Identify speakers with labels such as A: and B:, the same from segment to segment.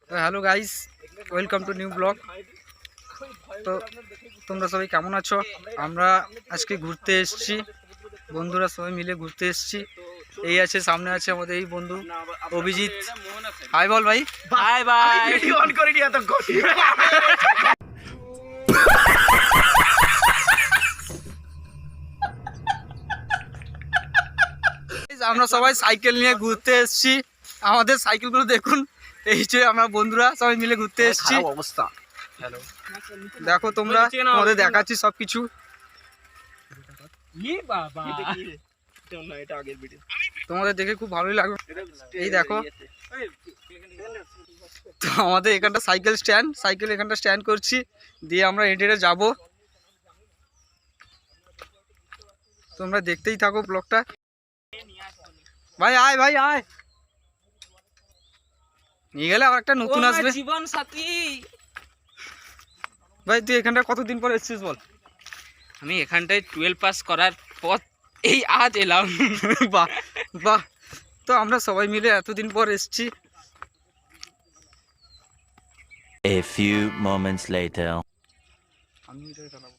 A: Hello guys, welcome to new blog. তো তোমরা সবাই কেমন আছো? আমরা আজকে ঘুরতে এসেছি, বন্ধুরা সবাই মিলে ঘুরতে এসেছি। এই আছে, সামনে আছে আমাদের এই বন্ধু অভিজিৎ। হাই বল ভাই।
B: Bye bye. ভিডিও অন করে নি এতক্ষণ।
A: আমরা সবাই সাইকেল নিয়ে ঘুরতে এসেছি। আমাদের সাইকেলগুলো দেখুন। এই যে আমরা বন্ধুরা সবাই মিলে ঘুরতে এসেছি।
B: অবস্থা।
A: হ্যালো, দেখো তোমরা, তোমাদের দেখাচ্ছি সবকিছু। তোমাদের দেখে খুব ভালোই লাগবে। এই দেখো, তো আমাদের এখানটা সাইকেল এখানটা স্ট্যান্ড করছি, দিয়ে আমরা হেঁটে হেঁটে যাবো। তোমরা দেখতেই থাকো ব্লগটা। ভাই আয়, ভাই আয়। নিয়ে গেলে আবার একটা নতুন আসবে।
B: জীবন সাথী।
A: ভাই তুই এখানটা কতদিন পর এসেছিস বল?
B: আমি এখানটায় 12 পাস করার পর এই আজ এলাম।
A: বাহ বাহ, তো আমরা সবাই মিলে এতদিন পর এসেছি।
C: A few moments later.
A: আমি এটাই চালাবো।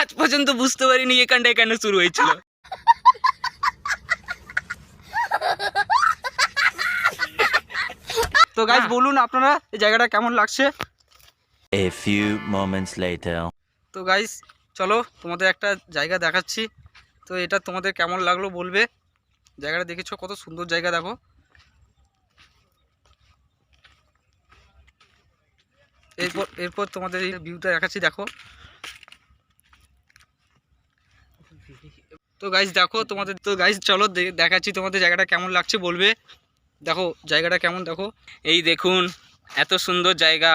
B: আজ পর্যন্ত বুঝতে পারিনি এখানটায় কেন শুরু হয়েছিল।
A: তো গাইস বলুন আপনারা এই জায়গাটা কেমন লাগছে?
C: A few moments later.
A: তো গাইস চলো তোমাদের একটা জায়গা দেখাচ্ছি। তো এটা তোমাদের কেমন লাগলো বলবে। জায়গাটা দেখেছো, কত সুন্দর জায়গা দেখো। এরপর তোমাদের এই ভিউটা দেখাচ্ছি, দেখো। তো গাইস দেখো তোমাদের, তো গাইস চলো দেখাচ্ছি তোমাদের জায়গাটা কেমন লাগছে বলবে। দেখো জায়গাটা কেমন, দেখো।
B: এই দেখুন, এত সুন্দর জায়গা।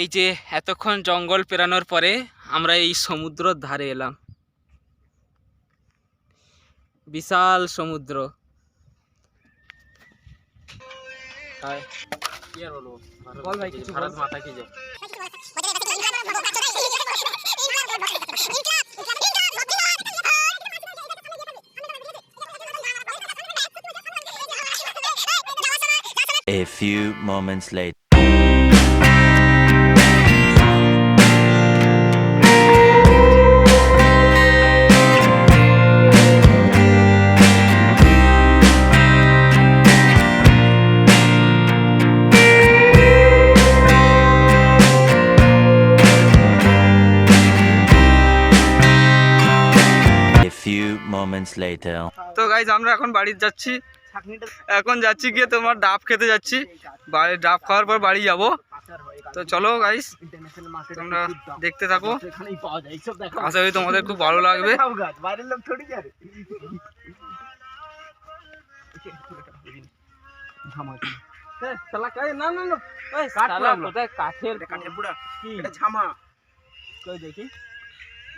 B: এই যে এতক্ষণ জঙ্গল পেরানোর পরে আমরা এই সমুদ্রের ধারে এলাম। বিশাল সমুদ্র।
A: বল ভাই কিছু বল।
B: মাথা কি যায়।
C: A few moments later. A few moments later.
A: তো গাইজ আমরা এখন বাড়ি যাচ্ছি। এখন যাচ্ছি গিয়ে তোমার ডাব খেতে যাচ্ছি। ডাব খাওয়ার পর বাড়ি যাব। তো চলো গাইজ, তোমরা দেখতে থাকো, আশা করি তোমাদের খুব ভালো লাগবে।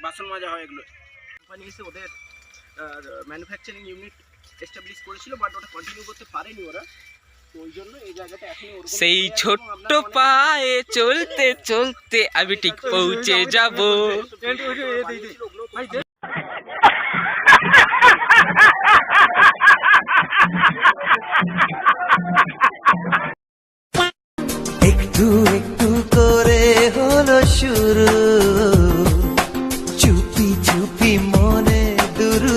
B: বাসন মাজা হয় এগুলো। কোম্পানি এসে ওদের ম্যানুফ্যাকচারিং ইউনিট এস্টাবলিশ করেছিল, বাট ওটা কন্টিনিউ করতে পারেনি ওরা। তো ওই জন্য এই জায়গাটা এখন সেই ছোট্ট পায়ে চলতে চলতে আমি ঠিক পৌঁছে যাব।
D: একটু একটু করে হলো শুরু, চুপি চুপি মনে দুরু